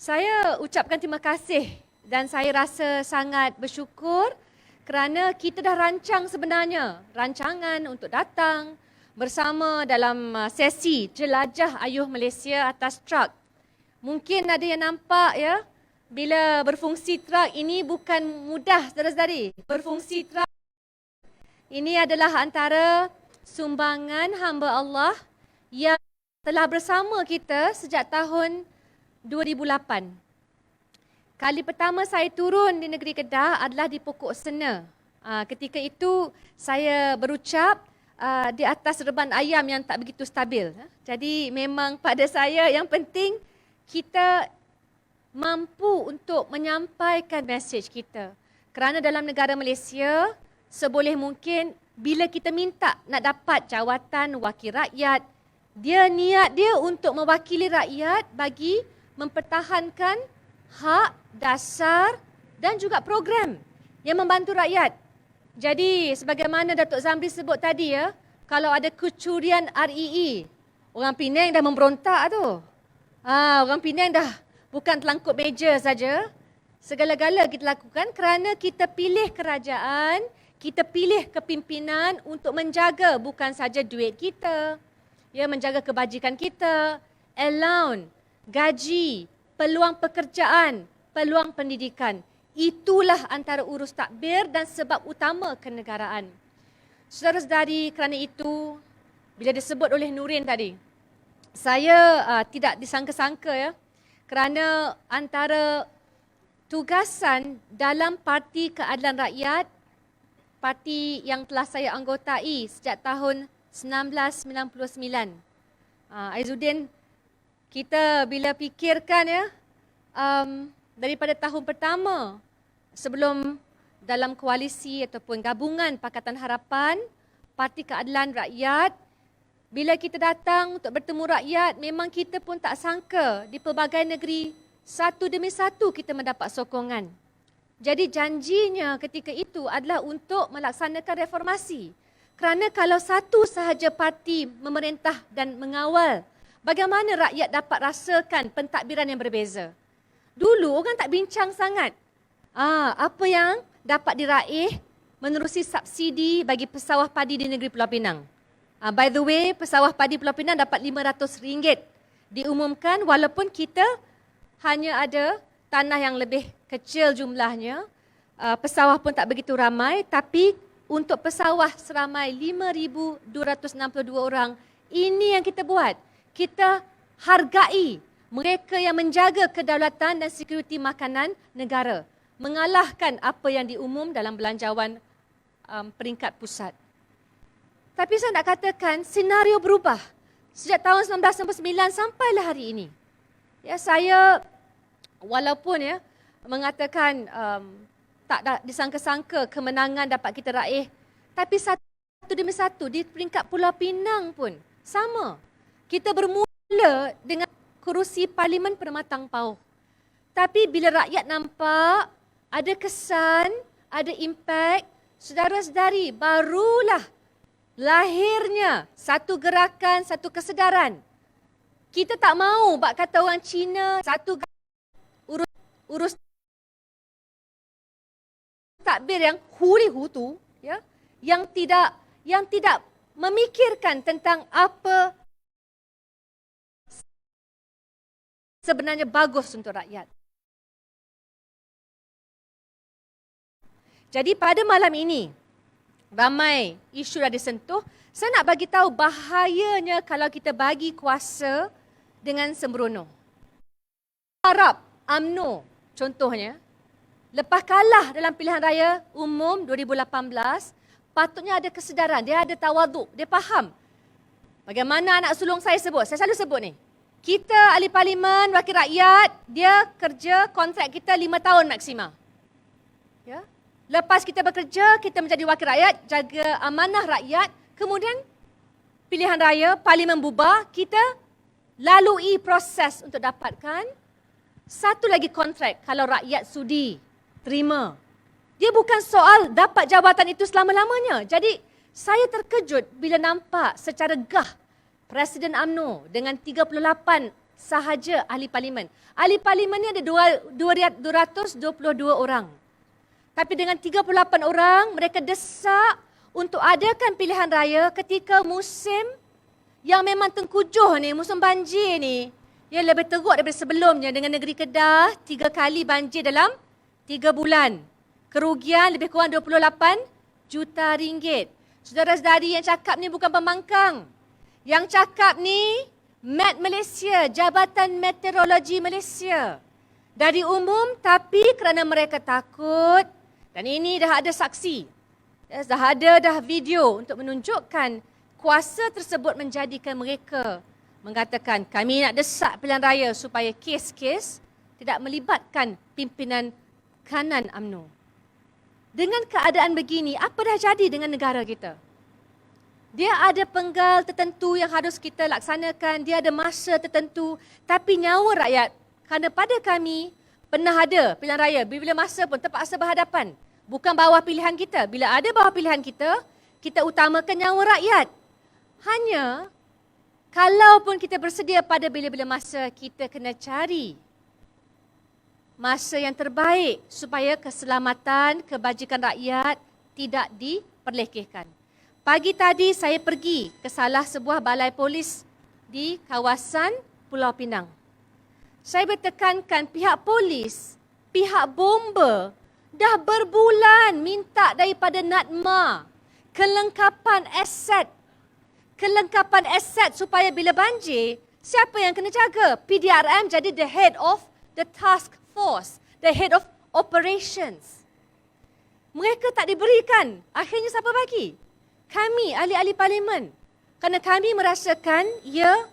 Saya ucapkan terima kasih dan saya rasa sangat bersyukur kerana kita dah rancang sebenarnya rancangan untuk datang bersama dalam sesi Jelajah Ayuh Malaysia atas truk. Mungkin ada yang nampak ya, bila berfungsi truk ini bukan mudah saudara-saudari. Berfungsi truk ini adalah antara sumbangan hamba Allah yang telah bersama kita sejak tahun 2008. Kali pertama saya turun di negeri Kedah adalah di Pokok Sena. Ketika itu saya berucap di atas reban ayam yang tak begitu stabil. Jadi memang pada saya yang penting kita mampu untuk menyampaikan mesej kita. Kerana dalam negara Malaysia, seboleh mungkin bila kita minta nak dapat jawatan wakil rakyat, niat dia untuk mewakili rakyat bagi mempertahankan hak dasar dan juga program yang membantu rakyat. Jadi sebagaimana Datuk Zamri sebut tadi ya, kalau ada kecurian REE, orang Penang dah memberontak tu. Orang Penang dah bukan telangkup meja saja. Segala-gala kita lakukan kerana kita pilih kerajaan, kita pilih kepimpinan untuk menjaga bukan saja duit kita, ya, menjaga kebajikan kita, allowance, gaji, peluang pekerjaan, peluang pendidikan. Itulah antara urus takbir dan sebab utama kenegaraan. Saudara-saudari, kerana itu, bila disebut oleh Nurin tadi, saya tidak disangka-sangka ya, kerana antara tugasan dalam Parti Keadilan Rakyat, parti yang telah saya anggotai sejak tahun 1999. Aizuddin, kita bila fikirkan ya, daripada tahun pertama sebelum dalam koalisi ataupun gabungan Pakatan Harapan, Parti Keadilan Rakyat, bila kita datang untuk bertemu rakyat, memang kita pun tak sangka di pelbagai negeri, satu demi satu kita mendapat sokongan. Jadi janjinya ketika itu adalah untuk melaksanakan reformasi. Kerana kalau satu sahaja parti memerintah dan mengawal, bagaimana rakyat dapat rasakan pentadbiran yang berbeza? Dulu orang tak bincang sangat. Apa yang dapat diraih menerusi subsidi bagi pesawah padi di negeri Pulau Pinang. By the way, pesawah padi Pulau Pinang dapat RM500 diumumkan walaupun kita hanya ada tanah yang lebih kecil jumlahnya. Pesawah pun tak begitu ramai, tapi untuk pesawah seramai 5,262 orang, ini yang kita buat. Kita hargai mereka yang menjaga kedaulatan dan sekuriti makanan negara. Mengalahkan apa yang diumum dalam belanjawan peringkat pusat. Tapi saya nak katakan senario berubah. Sejak tahun 1999 sampailah hari ini. Ya, saya walaupun ya mengatakan tak disangka-sangka kemenangan dapat kita raih. Tapi satu demi satu di peringkat Pulau Pinang pun sama. Kita bermula dengan kerusi Parlimen Permatang Pauh. Tapi bila rakyat nampak ada kesan, ada impak, saudara-saudari, barulah lahirnya satu gerakan, satu kesedaran. Kita tak mau bak kata orang Cina, satu urus takbir yang huri-hutu, ya, yang tidak memikirkan tentang apa sebenarnya bagus untuk rakyat. Jadi pada malam ini, ramai isu dah disentuh. Saya nak bagi tahu bahayanya kalau kita bagi kuasa dengan sembrono. Arab, UMNO contohnya, lepas kalah dalam pilihan raya umum 2018, patutnya ada kesedaran, dia ada tawaduk, dia faham. Bagaimana anak sulung saya sebut, saya selalu sebut ni. Kita ahli parlimen, wakil rakyat, dia kerja kontrak kita 5 tahun maksima. Ya? Lepas kita bekerja, kita menjadi wakil rakyat, jaga amanah rakyat, kemudian pilihan raya, parlimen bubar, kita lalui proses untuk dapatkan satu lagi kontrak kalau rakyat sudi terima. Dia bukan soal dapat jabatan itu selama-lamanya. Jadi saya terkejut bila nampak secara gah Presiden UMNO dengan 38 sahaja ahli parlimen. Ahli parlimen ni ada 222 orang. Tapi dengan 38 orang, mereka desak untuk adakan pilihan raya ketika musim yang memang tengkujuh ni, musim banjir ni. Ia lebih teruk daripada sebelumnya dengan negeri Kedah, 3 kali banjir dalam 3 bulan. Kerugian lebih kurang 28 juta ringgit. Saudara-saudari, yang cakap ni bukan pembangkang. Yang cakap ni Met Malaysia, Jabatan Meteorologi Malaysia. Dari umum, tapi kerana mereka takut, dan ini dah ada saksi, dah ada video untuk menunjukkan kuasa tersebut menjadikan mereka mengatakan kami nak desak pilihan raya supaya kes-kes tidak melibatkan pimpinan kanan UMNO. Dengan keadaan begini, apa dah jadi dengan negara kita? Dia ada penggal tertentu yang harus kita laksanakan, dia ada masa tertentu, tapi nyawa rakyat, kerana pada kami pernah ada pilihan raya, bila masa pun terpaksa berhadapan. Bukan bawah pilihan kita. Bila ada bawah pilihan kita, kita utamakan nyawa rakyat. Hanya, kalaupun kita bersedia pada bila-bila masa, kita kena cari masa yang terbaik supaya keselamatan, kebajikan rakyat tidak diperlekehkan. Pagi tadi saya pergi ke salah sebuah balai polis di kawasan Pulau Pinang. Saya bertekankan pihak polis, pihak bomba dah berbulan minta daripada NADMA kelengkapan aset. Kelengkapan aset supaya bila banjir, siapa yang kena jaga? PDRM jadi the head of the task force, the head of operations. Mereka tak diberikan. Akhirnya siapa bagi? Kami, ahli-ahli parlimen. Kerana kami merasakan ia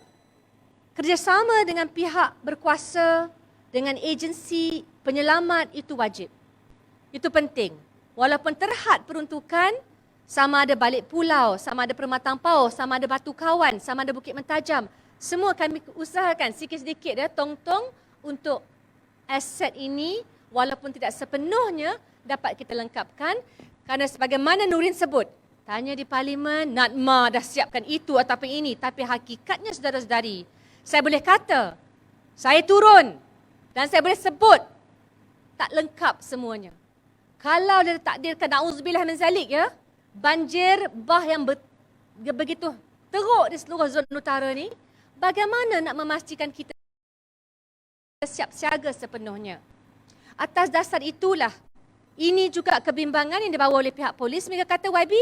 kerjasama dengan pihak berkuasa, dengan agensi penyelamat itu wajib. Itu penting. Walaupun terhad peruntukan, sama ada Balik Pulau, sama ada Permatang Pauh, sama ada Batu Kawan, sama ada Bukit Mentajam. Semua kami usahakan sikit-sedikit tong-tong untuk aset ini walaupun tidak sepenuhnya dapat kita lengkapkan. Kerana sebagaimana Nurin sebut, tanya di parlimen, NADMA dah siapkan itu ataupun ini. Tapi hakikatnya saudara-saudari, saya boleh kata, saya turun dan saya boleh sebut tak lengkap semuanya. Kalau dia takdirkan, na'udzubillah min zalik ya, banjir bah yang begitu teruk di seluruh zon utara ni, bagaimana nak memastikan kita siap siaga sepenuhnya? Atas dasar itulah, ini juga kebimbangan yang dibawa oleh pihak polis. Mereka kata YB,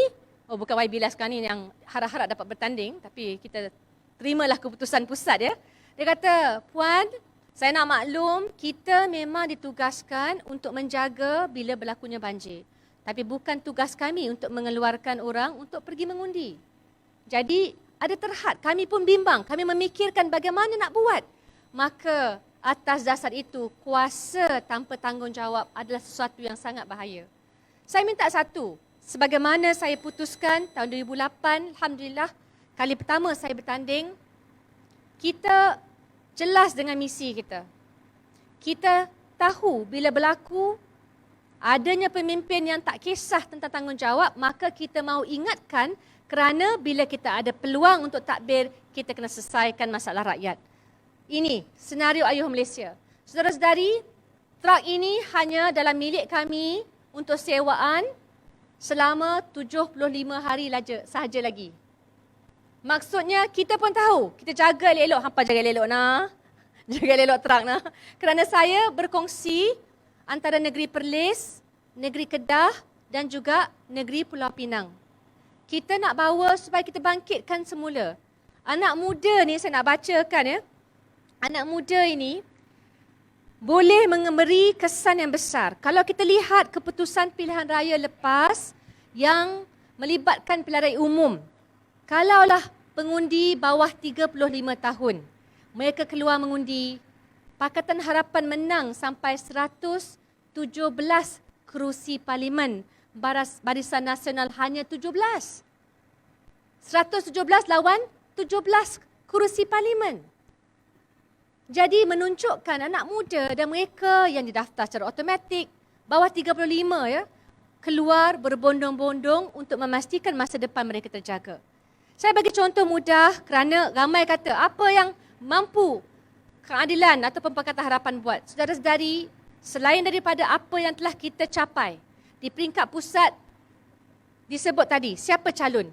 oh bukan YB lah sekarang ni yang harap-harap dapat bertanding, tapi kita terimalah keputusan pusat ya. Dia kata, Puan, saya nak maklum, kita memang ditugaskan untuk menjaga bila berlakunya banjir. Tapi bukan tugas kami untuk mengeluarkan orang untuk pergi mengundi. Jadi ada terhad, kami pun bimbang, kami memikirkan bagaimana nak buat. Maka atas dasar itu, kuasa tanpa tanggungjawab adalah sesuatu yang sangat bahaya. Saya minta satu, sebagaimana saya putuskan tahun 2008, Alhamdulillah, kali pertama saya bertanding, kita jelas dengan misi kita. Kita tahu bila berlaku adanya pemimpin yang tak kisah tentang tanggungjawab, maka kita mahu ingatkan kerana bila kita ada peluang untuk takbir, kita kena selesaikan masalah rakyat. Ini senario Ayuh Malaysia. Saudara-saudari, truk ini hanya dalam milik kami untuk sewaan selama 75 hari sahaja lagi. Maksudnya kita pun tahu, kita jaga elok-elok. Hampa jaga elok nah. Jaga elok truk nah. Kerana saya berkongsi antara negeri Perlis, negeri Kedah dan juga negeri Pulau Pinang. Kita nak bawa supaya kita bangkitkan semula. Anak muda ni saya nak bacakan ya. Anak muda ini boleh memberi kesan yang besar. Kalau kita lihat keputusan pilihan raya lepas yang melibatkan pilihan raya umum. Kalaulah pengundi bawah 35 tahun, mereka keluar mengundi, Pakatan Harapan menang sampai 117 kerusi parlimen. Barisan Nasional hanya 17. 117 lawan 17 kerusi parlimen. Jadi menunjukkan anak muda dan mereka yang didaftar secara automatik, bawah 35 ya, keluar berbondong-bondong untuk memastikan masa depan mereka terjaga. Saya bagi contoh mudah kerana ramai kata apa yang mampu keadilan ataupun Pakatan Harapan buat. Saudara-saudari, selain daripada apa yang telah kita capai di peringkat pusat disebut tadi, siapa calon?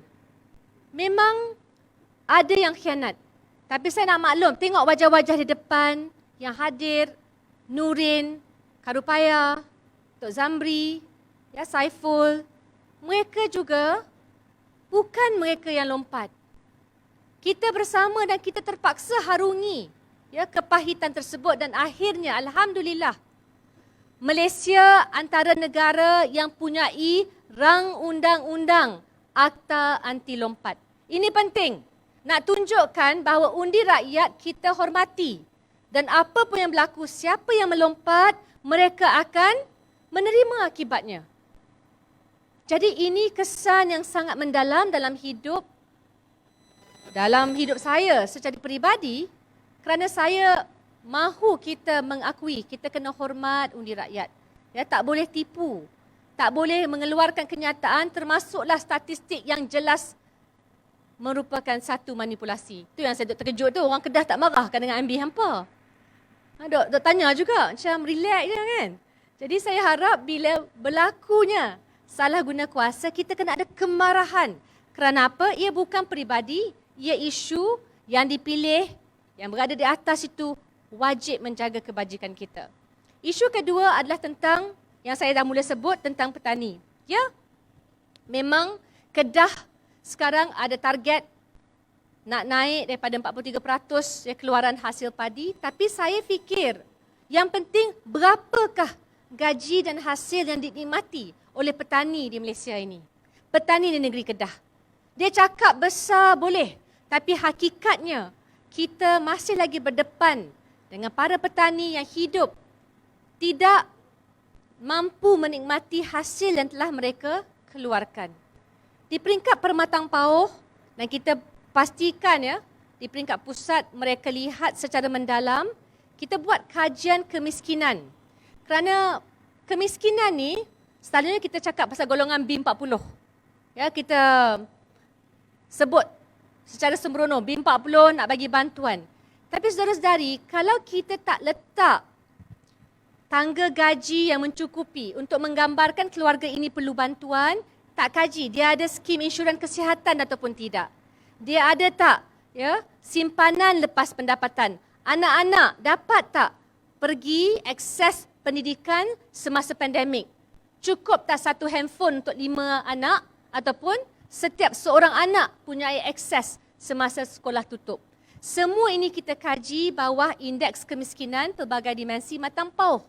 Memang ada yang khianat. Tapi saya nak maklum, tengok wajah-wajah di depan yang hadir, Nurin, Karupaya, Tok Zamri, ya Saiful, mereka juga bukan mereka yang lompat. Kita bersama dan kita terpaksa harungi ya kepahitan tersebut dan akhirnya alhamdulillah Malaysia antara negara yang punyai rang undang-undang Akta Anti Lompat. Ini penting. Nak tunjukkan bahawa undi rakyat kita hormati. Dan apa pun yang berlaku, siapa yang melompat, mereka akan menerima akibatnya. Jadi ini kesan yang sangat mendalam dalam hidup saya secara peribadi, kerana saya mahu kita mengakui, kita kena hormat undi rakyat. Ya, tak boleh tipu, tak boleh mengeluarkan kenyataan termasuklah statistik yang jelas merupakan satu manipulasi. Itu yang saya duk terkejut tu, orang Kedah tak marah kan dengan ambil hampa. Duk tanya juga, macam relax je kan. Jadi saya harap bila berlakunya salah guna kuasa, kita kena ada kemarahan. Kerana apa? Ia bukan peribadi, ia isu yang dipilih, yang berada di atas itu wajib menjaga kebajikan kita. Isu kedua adalah tentang yang saya dah mula sebut tentang petani. Ya, memang Kedah sekarang ada target nak naik daripada 43% ya, keluaran hasil padi. Tapi saya fikir yang penting berapakah gaji dan hasil yang dinikmati oleh petani di Malaysia ini. Petani di negeri Kedah. Dia cakap besar boleh, tapi hakikatnya kita masih lagi berdepan dengan para petani yang hidup tidak mampu menikmati hasil yang telah mereka keluarkan. Di peringkat Permatang Pauh, dan kita pastikan ya, di peringkat pusat mereka lihat secara mendalam, kita buat kajian kemiskinan. Kerana kemiskinan ni, selalunya kita cakap pasal golongan B40. Ya, kita sebut secara sembrono, B40 nak bagi bantuan. Tapi saudara-saudari, kalau kita tak letak tangga gaji yang mencukupi untuk menggambarkan keluarga ini perlu bantuan, tak kaji dia ada skim insurans kesihatan ataupun tidak. Dia ada tak ya simpanan lepas pendapatan. Anak-anak dapat tak pergi akses pendidikan semasa pandemik. Cukup tak satu handphone untuk 5 anak ataupun setiap seorang anak punya akses semasa sekolah tutup. Semua ini kita kaji bawah indeks kemiskinan pelbagai dimensi Matang Pauh.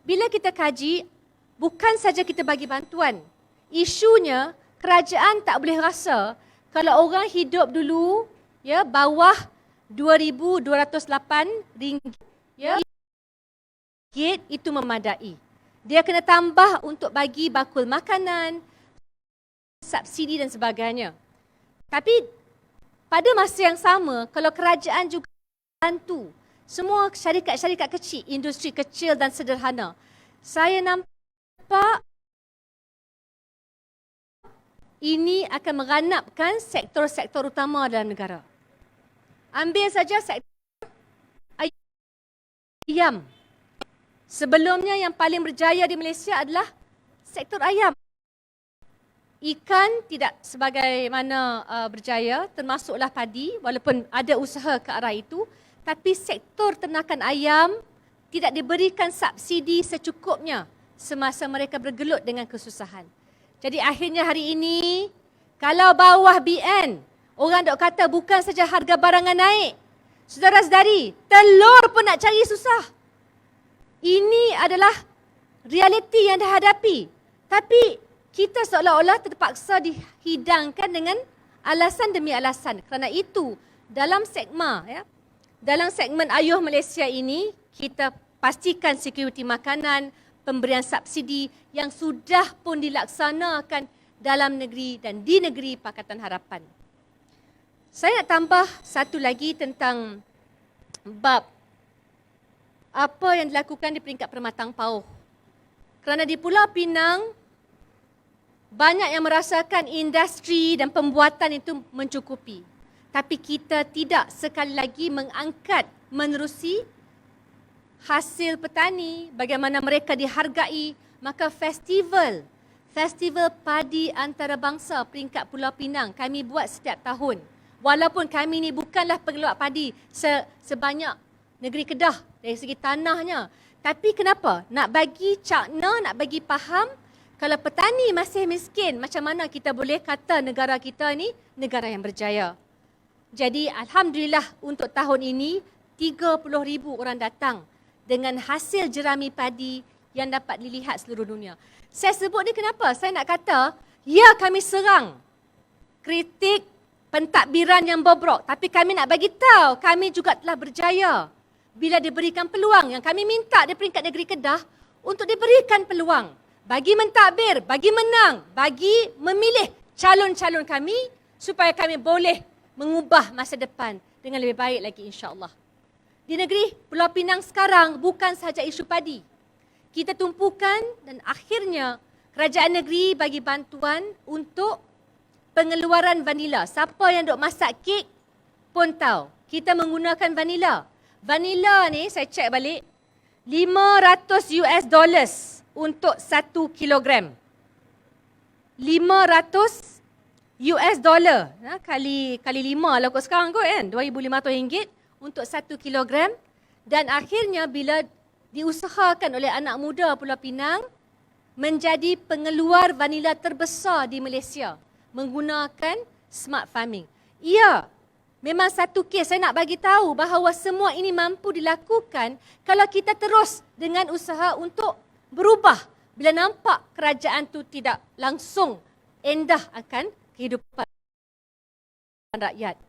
Bila kita kaji, bukan saja kita bagi bantuan. Isunya, kerajaan tak boleh rasa kalau orang hidup dulu ya bawah RM2,208 ya, itu memadai. Dia kena tambah untuk bagi bakul makanan, subsidi dan sebagainya. Tapi pada masa yang sama, kalau kerajaan juga bantu semua syarikat-syarikat kecil, industri kecil dan sederhana, saya nampak ini akan meranapkan sektor-sektor utama dalam negara. Ambil saja sektor ayam. Sebelumnya yang paling berjaya di Malaysia adalah sektor ayam. Ikan tidak sebagaimana berjaya, termasuklah padi, walaupun ada usaha ke arah itu. Tapi sektor ternakan ayam tidak diberikan subsidi secukupnya semasa mereka bergelut dengan kesusahan. Jadi akhirnya hari ini, kalau bawah BN, orang dok kata bukan saja harga barangan naik. Saudara-saudari, telur pun nak cari susah. Ini adalah realiti yang dihadapi. Tapi kita seolah-olah terpaksa dihidangkan dengan alasan demi alasan. Kerana itu, dalam segmen Ayuh Malaysia ini, kita pastikan sekuriti makanan, pemberian subsidi yang sudah pun dilaksanakan dalam negeri dan di negeri Pakatan Harapan. Saya nak tambah satu lagi tentang bab apa yang dilakukan di peringkat Permatang Pauh. Kerana di Pulau Pinang, banyak yang merasakan industri dan pembuatan itu mencukupi. Tapi kita tidak sekali lagi mengangkat menerusi hasil petani, bagaimana mereka dihargai, maka festival padi antarabangsa peringkat Pulau Pinang kami buat setiap tahun. Walaupun kami ni bukanlah pengeluar padi sebanyak negeri Kedah dari segi tanahnya. Tapi kenapa? Nak bagi cakna, nak bagi faham, kalau petani masih miskin, macam mana kita boleh kata negara kita ni negara yang berjaya. Jadi Alhamdulillah untuk tahun ini 30,000 orang datang dengan hasil jerami padi yang dapat dilihat seluruh dunia. Saya sebut ni kenapa? Saya nak kata, ya kami serang kritik pentadbiran yang bobrok. Tapi kami nak bagi tahu, kami juga telah berjaya bila diberikan peluang. Yang kami minta di peringkat negeri Kedah untuk diberikan peluang. Bagi mentadbir, bagi menang, bagi memilih calon-calon kami supaya kami boleh mengubah masa depan dengan lebih baik lagi insya-Allah. Di negeri Pulau Pinang sekarang bukan sahaja isu padi. Kita tumpukan dan akhirnya kerajaan negeri bagi bantuan untuk pengeluaran vanila. Siapa yang duk masak kek pun tahu. Kita menggunakan vanila. Vanila ni saya cek balik $500 untuk 1 kilogram. $500 kali 5 lah kot sekarang kot kan. RM2,500 untuk 1 kilogram. Dan akhirnya bila diusahakan oleh anak muda Pulau Pinang menjadi pengeluar vanila terbesar di Malaysia menggunakan smart farming. Ya, memang satu kes saya nak bagi tahu bahawa semua ini mampu dilakukan kalau kita terus dengan usaha untuk berubah bila nampak kerajaan tu tidak langsung endah akan kehidupan rakyat.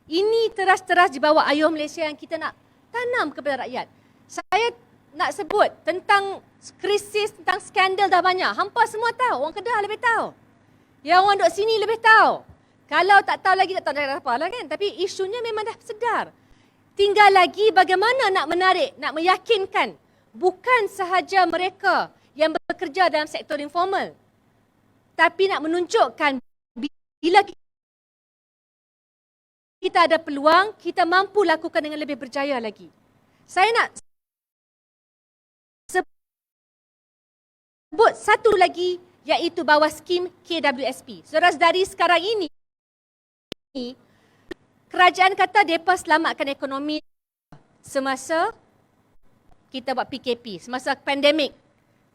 Ini teras-teras di bawah ayuh Malaysia yang kita nak tanam kepada rakyat. Saya nak sebut tentang krisis, tentang skandal dah banyak. Hampa semua tahu, orang Kedah lebih tahu. Yang orang duduk sini lebih tahu. Kalau tak tahu lagi, tak tahu dah apa lah kan. Tapi isunya memang dah sedar. Tinggal lagi bagaimana nak menarik, nak meyakinkan bukan sahaja mereka yang bekerja dalam sektor informal. Tapi nak menunjukkan bila kita ada peluang, kita mampu lakukan dengan lebih berjaya lagi. Saya nak sebut satu lagi iaitu bawah skim KWSP. Saudara-saudari, sekarang ini kerajaan kata mereka selamatkan ekonomi semasa kita buat PKP, semasa pandemik.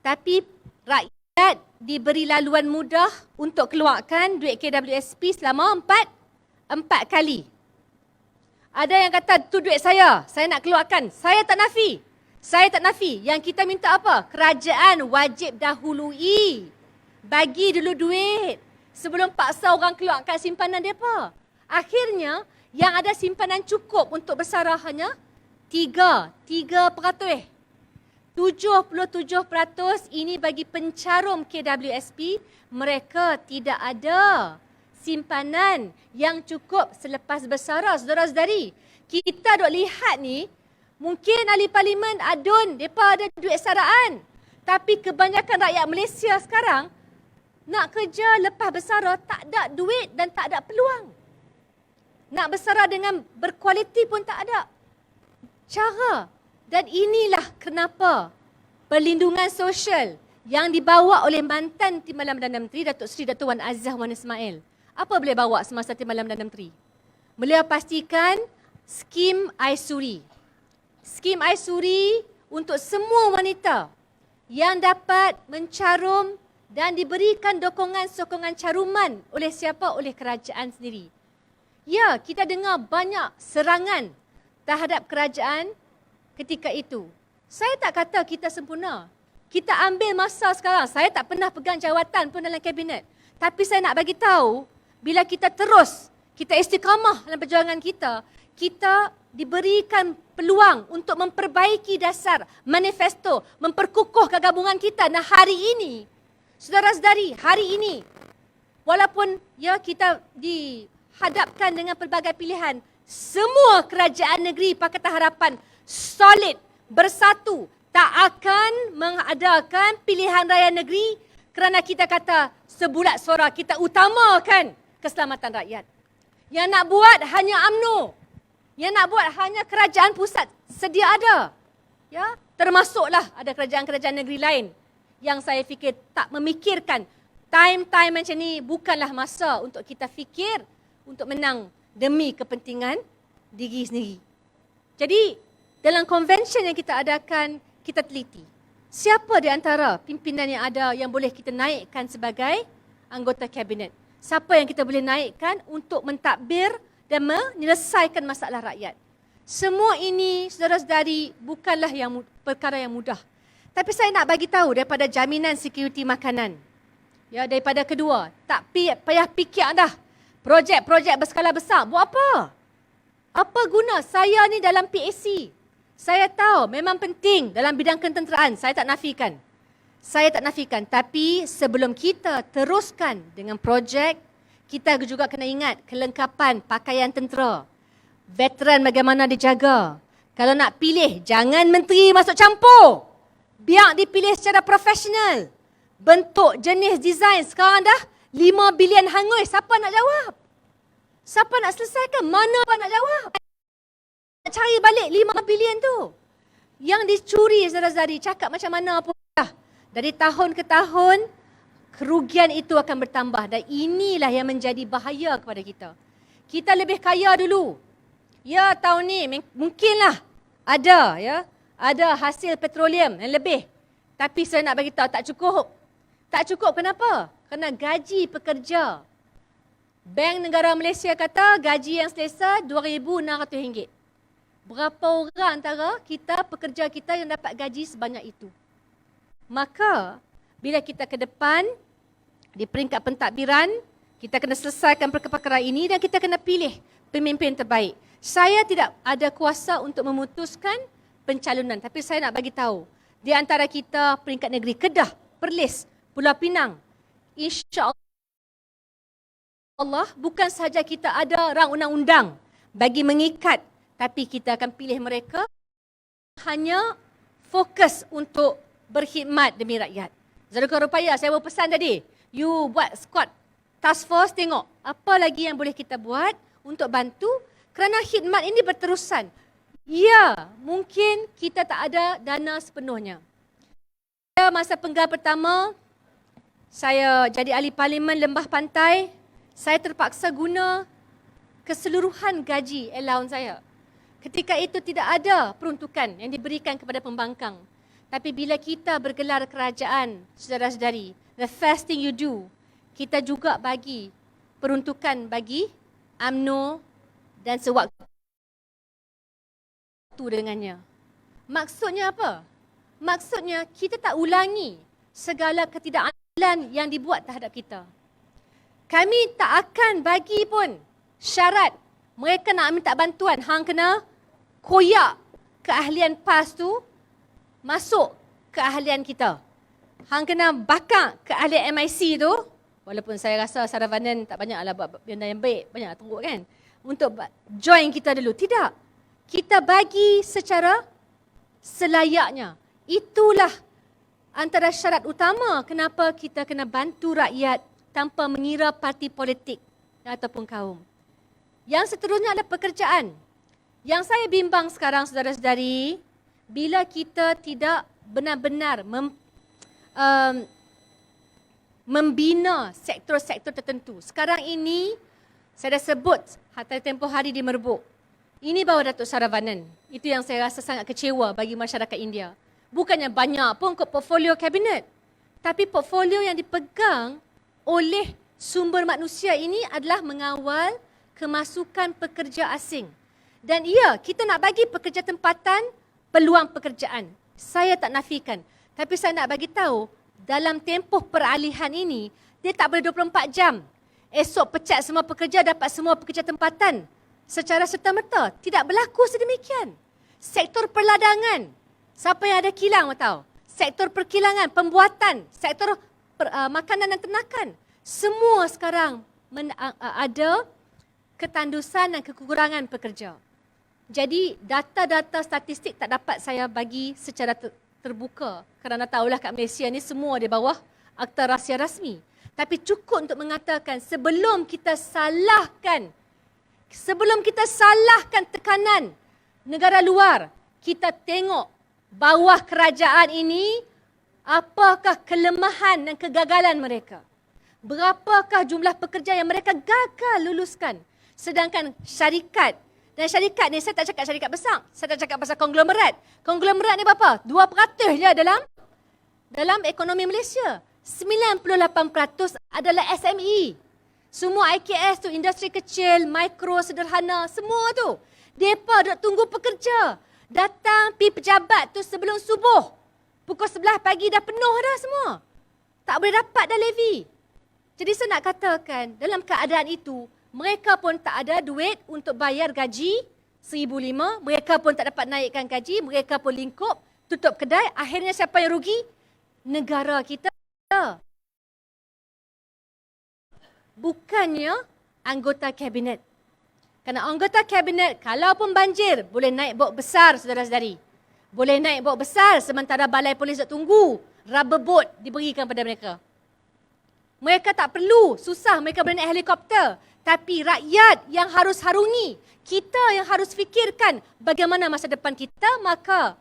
Tapi rakyat diberi laluan mudah untuk keluarkan duit KWSP selama 4 kali. Ada yang kata, tu duit saya nak keluarkan. Saya tak nafi. Yang kita minta apa? Kerajaan wajib dahului. Bagi dulu duit sebelum paksa orang keluarkan simpanan mereka. Akhirnya, yang ada simpanan cukup untuk bersara hanya 3%. 77% ini bagi pencarum KWSP, mereka tidak ada simpanan yang cukup selepas bersara. Saudara-saudari, kita duk lihat ni, mungkin ahli parlimen adun, mereka ada duit saraan. Tapi kebanyakan rakyat Malaysia sekarang nak kerja lepas bersara tak ada duit dan tak ada peluang. Nak bersara dengan berkualiti pun tak ada cara. Dan inilah kenapa perlindungan sosial yang dibawa oleh mantan Timbalan Perdana Menteri Datuk Seri Dato' Wan Azizah Wan Ismail. Apa beliau bawa semasa Timbalan Perdana Menteri? Beliau pastikan skim Aisuri. Skim Aisuri untuk semua wanita yang dapat mencarum dan diberikan sokongan caruman oleh siapa? Oleh kerajaan sendiri. Ya, kita dengar banyak serangan terhadap kerajaan ketika itu. Saya tak kata kita sempurna. Kita ambil masa sekarang. Saya tak pernah pegang jawatan pun dalam kabinet. Tapi saya nak bagi tahu, bila kita terus, kita istiqamah dalam perjuangan kita, kita diberikan peluang untuk memperbaiki dasar manifesto, memperkukuh kegabungan kita. Nah, hari ini, saudara-saudari, hari ini, walaupun ya kita dihadapkan dengan pelbagai pilihan, semua kerajaan negeri Pakatan Harapan solid, bersatu, tak akan mengadakan pilihan raya negeri kerana kita kata sebulat suara, kita utamakan keselamatan rakyat. Yang nak buat hanya UMNO. Yang nak buat hanya kerajaan pusat sedia ada. Ya, termasuklah ada kerajaan-kerajaan negeri lain yang saya fikir tak memikirkan time-time macam ni bukanlah masa untuk kita fikir untuk menang demi kepentingan diri sendiri. Jadi, dalam convention yang kita adakan, kita teliti. Siapa di antara pimpinan yang ada yang boleh kita naikkan sebagai anggota kabinet? Siapa yang kita boleh naikkan untuk mentadbir dan menyelesaikan masalah rakyat? Semua ini, saudara-saudari, bukanlah perkara yang mudah. Tapi saya nak bagi tahu daripada jaminan security makanan. Ya, daripada kedua, tak payah fikir dah. Projek-projek berskala besar, buat apa? Apa guna saya ni dalam PAC? Saya tahu memang penting dalam bidang ketenteraan, saya tak nafikan. Tapi sebelum kita teruskan dengan projek, kita juga kena ingat kelengkapan pakaian tentera. Veteran bagaimana dijaga. Kalau nak pilih, jangan menteri masuk campur. Biar dipilih secara profesional. Bentuk, jenis, design sekarang dah 5 bilion hangus. Siapa nak jawab? Siapa nak selesaikan? Mana apa nak jawab? Nak cari balik 5 bilion tu. Yang dicuri, saudara-saudari, cakap macam mana pun dah. Dari tahun ke tahun, kerugian itu akan bertambah. Dan inilah yang menjadi bahaya kepada kita. Kita lebih kaya dulu. Ya, tahun ni mungkinlah ada, ya, ada hasil petroleum yang lebih. Tapi saya nak bagi tahu tak cukup. Tak cukup kenapa? Kerana gaji pekerja. Bank Negara Malaysia kata gaji yang selesa RM2,600. Berapa orang antara kita, pekerja kita yang dapat gaji sebanyak itu? Maka, bila kita ke depan, di peringkat pentadbiran, kita kena selesaikan perkara-perkara ini dan kita kena pilih pemimpin terbaik. Saya tidak ada kuasa untuk memutuskan pencalonan. Tapi saya nak bagi tahu, di antara kita peringkat negeri Kedah, Perlis, Pulau Pinang, insya-Allah bukan sahaja kita ada rang undang-undang bagi mengikat, tapi kita akan pilih mereka hanya fokus untuk berkhidmat demi rakyat. Zalika Rupaya, saya berpesan tadi, you buat squad task force, tengok apa lagi yang boleh kita buat untuk bantu kerana khidmat ini berterusan. Ya, mungkin kita tak ada dana sepenuhnya. Masa penggal pertama, saya jadi ahli parlimen Lembah Pantai, saya terpaksa guna keseluruhan gaji allowance saya. Ketika itu tidak ada peruntukan yang diberikan kepada pembangkang. Tapi bila kita bergelar kerajaan, saudara-saudari, the first thing you do, kita juga bagi peruntukan bagi UMNO dan sewaktu dengannya. Maksudnya apa? Maksudnya kita tak ulangi segala ketidakadilan yang dibuat terhadap kita. Kami tak akan bagi pun syarat mereka nak minta bantuan, hang kena koyak keahlian PAS tu masuk keahlian kita. Hang kena bakar keahlian MIC tu, walaupun saya rasa Saravanan tak banyaklah buat benda yang baik, banyak tunggu kan, untuk join kita dulu. Tidak. Kita bagi secara selayaknya. Itulah antara syarat utama kenapa kita kena bantu rakyat tanpa mengira parti politik ataupun kaum. Yang seterusnya adalah pekerjaan. Yang saya bimbang sekarang, saudara-saudari, bila kita tidak benar-benar membina sektor-sektor tertentu. Sekarang ini, saya dah sebut tempoh hari di Merbuk. Ini bawa Datuk Saravanan. Itu yang saya rasa sangat kecewa bagi masyarakat India. Bukannya banyak pun ke portfolio kabinet. Tapi portfolio yang dipegang oleh sumber manusia ini adalah mengawal kemasukan pekerja asing. Dan ya, kita nak bagi pekerja tempatan peluang pekerjaan. Saya tak nafikan. Tapi saya nak bagi tahu, dalam tempoh peralihan ini, dia tak boleh 24 jam. Esok pecat semua pekerja, dapat semua pekerja tempatan. Secara serta-merta, tidak berlaku sedemikian. Sektor perladangan, siapa yang ada kilang tahu? Sektor perkilangan, pembuatan, sektor makanan dan ternakan. Semua sekarang ada ketandusan dan kekurangan pekerja. Jadi data-data statistik tak dapat saya bagi secara terbuka kerana tahulah kat Malaysia ni semua di bawah Akta Rahsia Rasmi. Tapi cukup untuk mengatakan sebelum kita salahkan Sebelum kita salahkan tekanan negara luar, kita tengok bawah kerajaan ini, apakah kelemahan dan kegagalan mereka. Berapakah jumlah pekerja yang mereka gagal luluskan. Sedangkan syarikat, dan syarikat ni saya tak cakap syarikat besar, saya tak cakap pasal konglomerat. Konglomerat ni berapa? 2% je dalam ekonomi Malaysia. 98% adalah SME. Semua IKS tu, industri kecil, mikro, sederhana, semua tu. Mereka duk tunggu pekerja. Datang pi pejabat tu sebelum subuh. Pukul 11 pagi dah penuh dah semua. Tak boleh dapat dah levy. Jadi saya nak katakan, dalam keadaan itu, mereka pun tak ada duit untuk bayar gaji 1,500. Mereka pun tak dapat naikkan gaji. Mereka pun lingkup, tutup kedai. Akhirnya siapa yang rugi? Negara kita. Bukannya anggota kabinet. Kerana anggota kabinet, kalau pun banjir, boleh naik bot besar, saudara-saudari. Boleh naik bot besar sementara balai polis nak tunggu. Rubber boat diberikan pada mereka. Mereka tak perlu, susah mereka boleh naik helikopter. Tapi rakyat yang harus harungi, kita yang harus fikirkan bagaimana masa depan kita, maka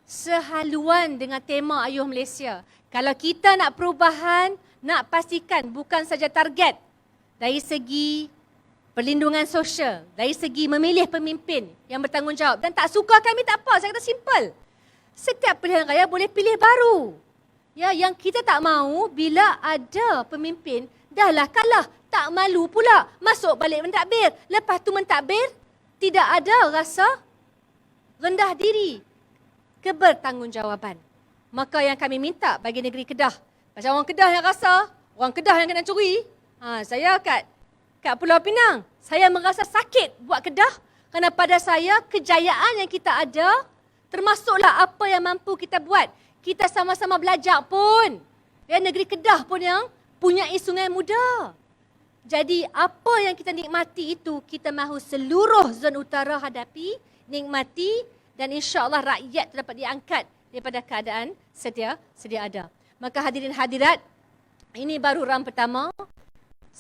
sehaluan dengan tema Ayuh Malaysia. Kalau kita nak perubahan, nak pastikan bukan saja target dari segi perlindungan sosial, dari segi memilih pemimpin yang bertanggungjawab. Dan tak suka kami tak apa, saya kata simple. Setiap pilihan raya boleh pilih baru. Ya, yang kita tak mahu bila ada pemimpin, dahlah kalah, tak malu pula masuk balik mentadbir. Lepas tu mentadbir, tidak ada rasa rendah diri, kebertanggungjawab. Maka yang kami minta bagi negeri Kedah, macam orang Kedah yang rasa, orang Kedah yang kena curi, saya kat Pulau Pinang, saya merasa sakit buat Kedah kerana pada saya kejayaan yang kita ada, termasuklah apa yang mampu kita buat. Kita sama-sama belajar pun. Ya, negeri Kedah pun yang punya sungai muda. Jadi apa yang kita nikmati itu, kita mahu seluruh zon utara hadapi, nikmati dan insya-Allah rakyat dapat diangkat daripada keadaan sedia ada. Maka hadirin hadirat, ini baru round pertama.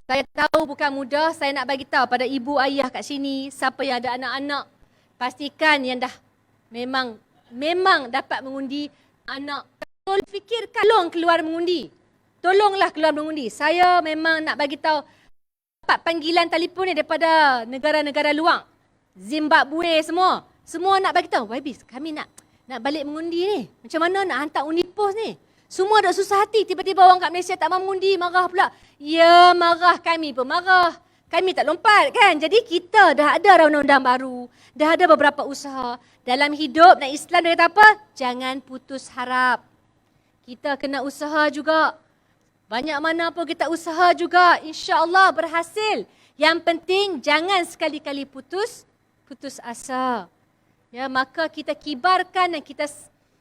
Saya tahu bukan mudah, saya nak bagi tahu pada ibu ayah kat sini, siapa yang ada anak-anak, pastikan yang dah memang dapat mengundi anak. Tolong fikirkan, tolong keluar mengundi. Tolonglah keluar mengundi. Saya memang nak bagi tahu, dapat panggilan telefon ni daripada negara-negara luar. Zimbabwe semua. Semua nak bagi tahu, YB, kami nak balik mengundi ni. Macam mana nak hantar undi pos ni? Semua dah susah hati. Tiba-tiba orang kat Malaysia tak mahu mengundi, marah pula. Ya, marah, kami pun marah. Kami tak lompat kan. Jadi kita dah ada undang-undang baru. Dah ada beberapa usaha. Dalam hidup dan Islam dia kata apa? Jangan putus harap. Kita kena usaha juga. Banyak mana pun kita usaha juga. InsyaAllah berhasil. Yang penting jangan sekali-kali putus asa. Ya, maka kita kibarkan dan kita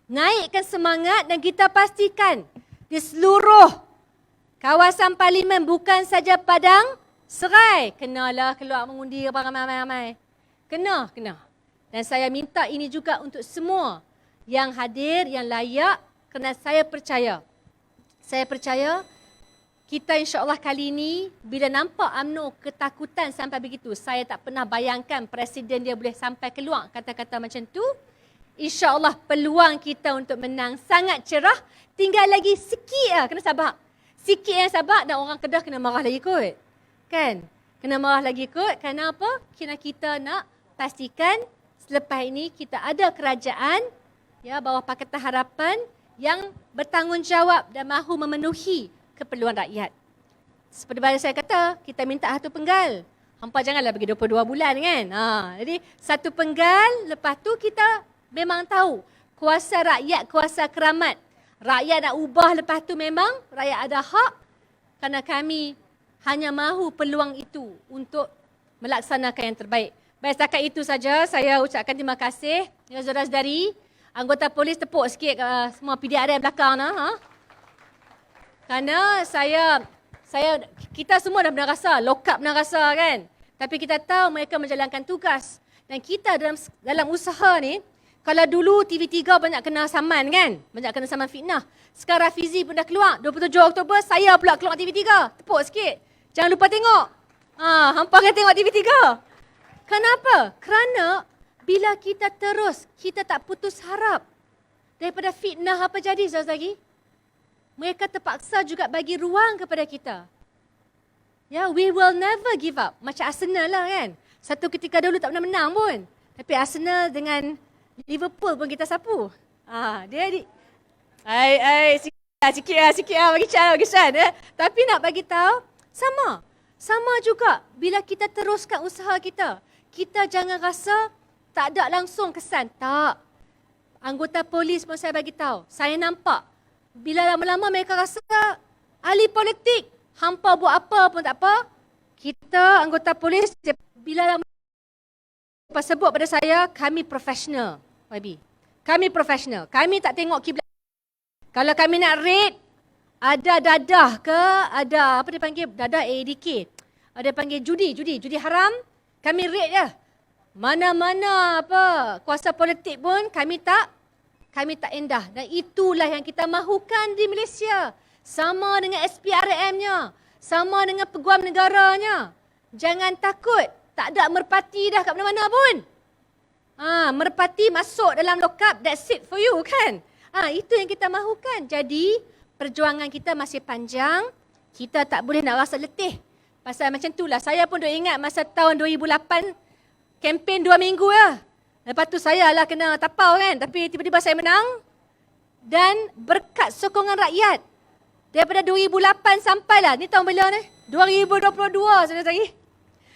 naikkan semangat dan kita pastikan di seluruh kawasan parlimen, bukan saja Padang Serai, kenalah keluar mengundi ramai-ramai. Kena. Dan saya minta ini juga untuk semua yang hadir, yang layak, kerana saya percaya kita insya-Allah kali ini bila nampak UMNO ketakutan sampai begitu, saya tak pernah bayangkan presiden dia boleh sampai keluar kata-kata macam tu. InsyaAllah peluang kita untuk menang sangat cerah. Tinggal lagi sikit lah, kena sabar. Sikit yang sabar dan orang Kedah kena marah lagi kot. Kan? Kena marah lagi kot. Kerana apa? Kerana kita nak pastikan selepas ini kita ada kerajaan ya, bawah Pakatan Harapan yang bertanggungjawab dan mahu memenuhi keperluan rakyat. Seperti mana saya kata, kita minta satu penggal. Hampa janganlah bagi 22 bulan kan. Jadi satu penggal, lepas tu kita memang tahu kuasa rakyat, kuasa keramat. Rakyat nak ubah lepas tu memang rakyat ada hak. Kerana kami hanya mahu peluang itu untuk melaksanakan yang terbaik. Baik, setakat itu saja saya ucapkan terima kasih. Ya, saudara-saudari, anggota polis tepuk sikit semua PDRM belakang. Kerana kita semua dah pernah rasa, lock up pernah rasa kan. Tapi kita tahu mereka menjalankan tugas. Dan kita dalam usaha ni, kalau dulu TV3 banyak kena saman kan? Banyak kena saman fitnah. Sekarang Rafizi pun dah keluar. 27 Oktober saya pula keluar TV3. Tepuk sikit. Jangan lupa tengok. Hampa kena tengok TV3. Kenapa? Kerana bila kita tak putus harap daripada fitnah apa jadi lagi, mereka terpaksa juga bagi ruang kepada kita. Ya, we will never give up. Macam Arsenal lah kan. Satu ketika dulu tak pernah menang pun. Tapi Arsenal dengan Liverpool pun kita sapu. Sikit lah bagi Chan. Tapi nak bagi tahu, sama juga bila kita teruskan usaha kita. Kita jangan rasa tak ada langsung kesan. Tak. Anggota polis pun saya bagi tahu. Saya nampak. Bila lama-lama mereka rasa ahli politik, hampa buat apa pun tak apa. Kita anggota polis, bila lama sebut pada saya, kami profesional. YB. Kami profesional. Kami tak tengok kiblat. Kalau kami nak raid, ada dadah ke, ada apa dia panggil, dadah ADK. Ada panggil judi haram, kami raid je. Mana-mana kuasa politik pun kami tak endah. Dan itulah yang kita mahukan di Malaysia. Sama dengan SPRM-nya, sama dengan peguam negaranya. Jangan takut, tak ada merpati dah kat mana-mana pun. Merpati masuk dalam lokap, that's it for you kan. Itu yang kita mahukan. Jadi perjuangan kita masih panjang. Kita tak boleh nak rasa letih. Pasal macam itulah. Saya pun dah ingat masa tahun 2008, kempen 2 minggu lah. Lepas tu saya lah kena tapau kan. Tapi tiba-tiba saya menang. Dan berkat sokongan rakyat. Daripada 2008 sampailah. Ni tahun bila ni? 2022 sudah lagi.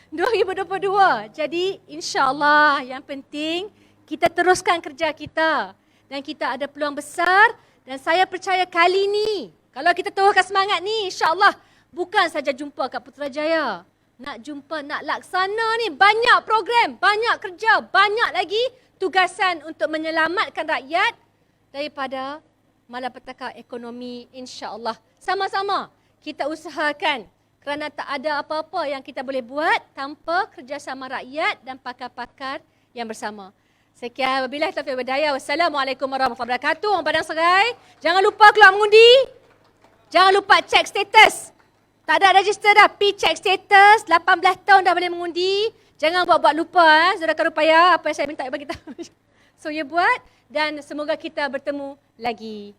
2022. Jadi insyaAllah yang penting kita teruskan kerja kita. Dan kita ada peluang besar. Dan saya percaya kali ni, kalau kita teruskan semangat ni, insyaAllah bukan saja jumpa kat Putrajaya. Nak jumpa, nak laksana ni banyak program, banyak kerja, banyak lagi tugasan untuk menyelamatkan rakyat daripada malapetaka ekonomi insya-Allah. Sama-sama kita usahakan kerana tak ada apa-apa yang kita boleh buat tanpa kerjasama rakyat dan pakar-pakar yang bersama. Sekian, wabillahi taufiq wal hidayah. Wassalamualaikum warahmatullahi wabarakatuh. Orang Padang Serai, jangan lupa keluar mengundi. Jangan lupa cek status. Tak ada register dah. Pergi cek status. 18 tahun dah boleh mengundi. Jangan buat-buat lupa. Saudara Karupaya, apa yang saya minta bagi tahu. So, ya buat. Dan semoga kita bertemu lagi.